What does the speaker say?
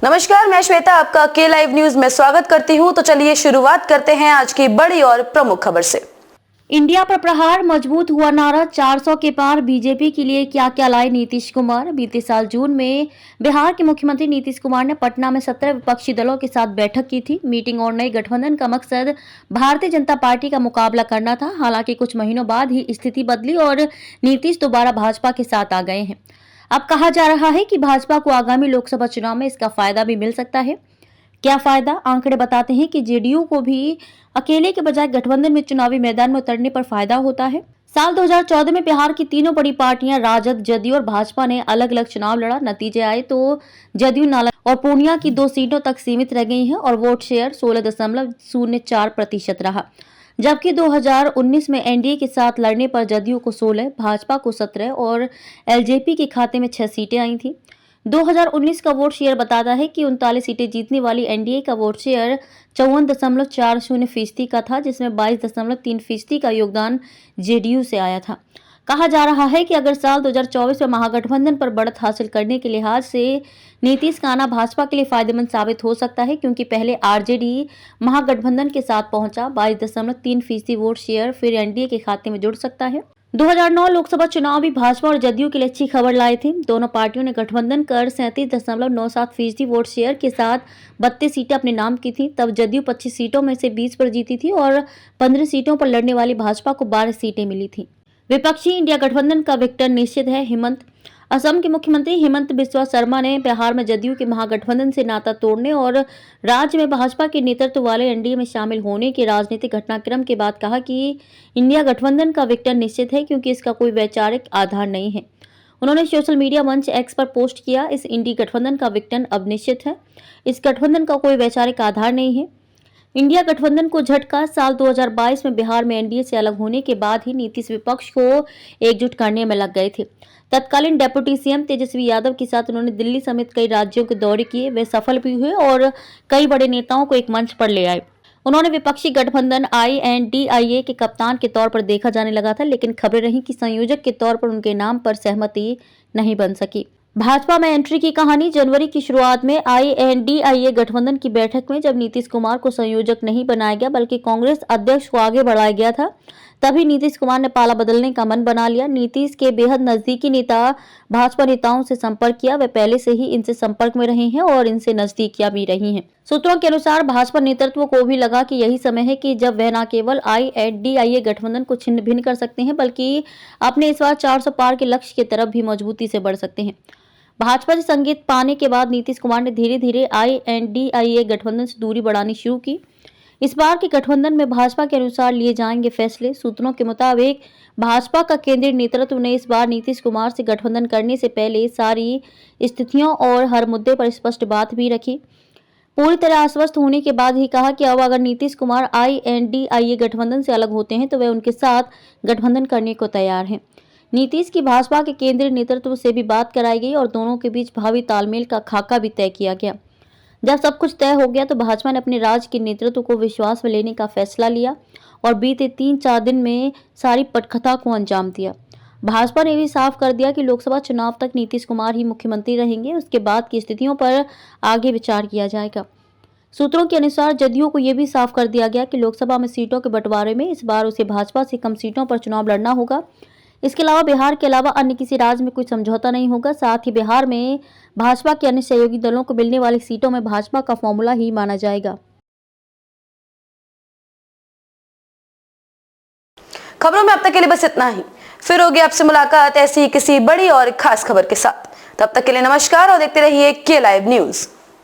नमस्कार, मैं श्वेता आपका के लाइव न्यूज में स्वागत करती हूं। तो चलिए शुरुआत करते हैं आज की बड़ी और प्रमुख खबर से। इंडिया पर प्रहार मजबूत हुआ नारा, 400 के पार। बीजेपी के लिए क्या क्या लाए नीतीश कुमार। बीते साल जून में बिहार के मुख्यमंत्री नीतीश कुमार ने पटना में 17 विपक्षी दलों के साथ बैठक की थी। मीटिंग और नई गठबंधन का मकसद भारतीय जनता पार्टी का मुकाबला करना था। हालांकि कुछ महीनों बाद ही स्थिति बदली और नीतीश दोबारा भाजपा के साथ आ गए हैं। अब कहा जा रहा है कि भाजपा को आगामी लोकसभा चुनाव में इसका फायदा भी मिल सकता है। क्या फायदा? आंकड़े बताते हैं कि जेडीयू को भी अकेले के बजाय गठबंधन में चुनावी मैदान में उतरने पर फायदा होता है। साल 2014 में बिहार की तीनों बड़ी पार्टियां राजद, जदयू और भाजपा ने अलग अलग चुनाव लड़ा। नतीजे आए तो जदयू नालंदा और पूर्णिया की 2 सीटों तक सीमित रह गई है और वोट शेयर 16.04% रहा। जबकि 2019 में एनडीए के साथ लड़ने पर जदयू को 16, भाजपा को 17 और एलजेपी के खाते में 6 सीटें आई थी। 2019 का वोट शेयर बताता है कि 39 सीटें जीतने वाली एनडीए का वोट शेयर 54.40% का था, जिसमें 22.3% का योगदान जेडीयू से आया था। कहा जा रहा है कि अगर साल 2024 में महागठबंधन पर बढ़त हासिल करने के लिहाज से नीतीश का आना भाजपा के लिए फायदेमंद साबित हो सकता है, क्योंकि पहले आरजेडी महागठबंधन के साथ पहुंचा। 22.3% वोट शेयर फिर एनडीए के खाते में जुड़ सकता है। 2009 लोकसभा चुनाव भी भाजपा और जदयू के लिए अच्छी खबर लाए थे। दोनों पार्टियों ने गठबंधन कर 37.97% वोट शेयर के साथ 32 सीटें अपने नाम की थी। तब जदयू 25 सीटों में से 20 पर जीती थी और 15 सीटों पर लड़ने वाली भाजपा को 12 सीटें मिली थी। विपक्षी इंडिया गठबंधन का विक्टर निश्चित है। हेमंत असम के मुख्यमंत्री हेमंत बिस्वा शर्मा ने बिहार में जदयू के महागठबंधन से नाता तोड़ने और राज्य में भाजपा के नेतृत्व वाले एनडीए में शामिल होने के राजनीतिक घटनाक्रम के बाद कहा कि इंडिया गठबंधन का विक्टर निश्चित है, क्योंकि इसका कोई वैचारिक आधार नहीं है। उन्होंने सोशल मीडिया मंच एक्स पर पोस्ट किया, इस इंडी गठबंधन का विक्टर अब निश्चित है। इस गठबंधन का कोई वैचारिक आधार नहीं है। इंडिया गठबंधन को झटका। साल 2022 में बिहार में एनडीए से अलग होने के बाद ही नीतीश विपक्ष को एकजुट करने में लग गए थे। तत्कालीन डेप्यूटी सीएम तेजस्वी यादव के साथ उन्होंने दिल्ली समेत कई राज्यों के दौरे किए। वे सफल भी हुए और कई बड़े नेताओं को एक मंच पर ले आए। उन्होंने विपक्षी गठबंधन INDIA के कप्तान के तौर पर देखा जाने लगा था, लेकिन खबरें रही कि संयोजक के तौर पर उनके नाम पर सहमति नहीं बन सकी। भाजपा में एंट्री की कहानी। जनवरी की शुरुआत में INDIA गठबंधन की बैठक में जब नीतीश कुमार को संयोजक नहीं बनाया गया बल्कि कांग्रेस अध्यक्ष को आगे बढ़ाया गया था, तभी नीतीश कुमार ने पाला बदलने का मन बना लिया। नीतीश के बेहद नजदीकी नेता भाजपा नेताओं से संपर्क किया। वे पहले से ही इनसे संपर्क में रहे हैं और इनसे नजदीकियां भी रही हैं। सूत्रों के अनुसार भाजपा नेतृत्व को भी लगा कि यही समय है कि जब वह न केवल INDIA गठबंधन को छिन्न भिन्न कर सकते हैं, बल्कि अपने इस बार 400 पार के लक्ष्य की तरफ भी मजबूती से बढ़ सकते हैं। भाजपा से संकेत पाने के बाद नीतीश कुमार ने धीरे धीरे INDIA गठबंधन से दूरी बढ़ानी शुरू की। इस बार के गठबंधन में भाजपा के अनुसार लिए जाएंगे फैसले। सूत्रों के मुताबिक भाजपा का केंद्रीय नेतृत्व ने इस बार नीतीश कुमार से गठबंधन करने से पहले सारी स्थितियों और हर मुद्दे पर स्पष्ट बात भी रखी। पूरी तरह आश्वस्त होने के बाद ही कहा कि अब अगर नीतीश कुमार INDIA गठबंधन से अलग होते हैं तो वे उनके साथ गठबंधन करने को तैयार हैं। नीतीश की भाजपा के केंद्रीय नेतृत्व से भी बात कराई गई और दोनों के बीच भावी तालमेल का खाका भी तय किया गया। जब सब कुछ तय हो गया तो भाजपा ने अपने राज्य के नेतृत्व को विश्वास में लेने का फैसला लिया और बीते 3-4 दिन में सारी पटकथा को अंजाम दिया। भाजपा ने भी साफ कर दिया कि लोकसभा चुनाव तक नीतीश कुमार ही मुख्यमंत्री रहेंगे। उसके बाद की स्थितियों पर आगे विचार किया जाएगा। सूत्रों के अनुसार जदयू को यह भी साफ कर दिया गया कि लोकसभा में सीटों के बंटवारे में इस बार उसे भाजपा से कम सीटों पर चुनाव लड़ना होगा। इसके अलावा बिहार के अलावा अन्य किसी राज्य में कोई समझौता नहीं होगा। साथ ही बिहार में भाजपा के अन्य सहयोगी दलों को मिलने वाली सीटों में भाजपा का फॉर्मूला ही माना जाएगा। खबरों में अब तक के लिए बस इतना ही। फिर होगी आपसे मुलाकात ऐसी ही किसी बड़ी और खास खबर के साथ। तब तक के लिए नमस्कार और देखते रहिए के लाइव न्यूज।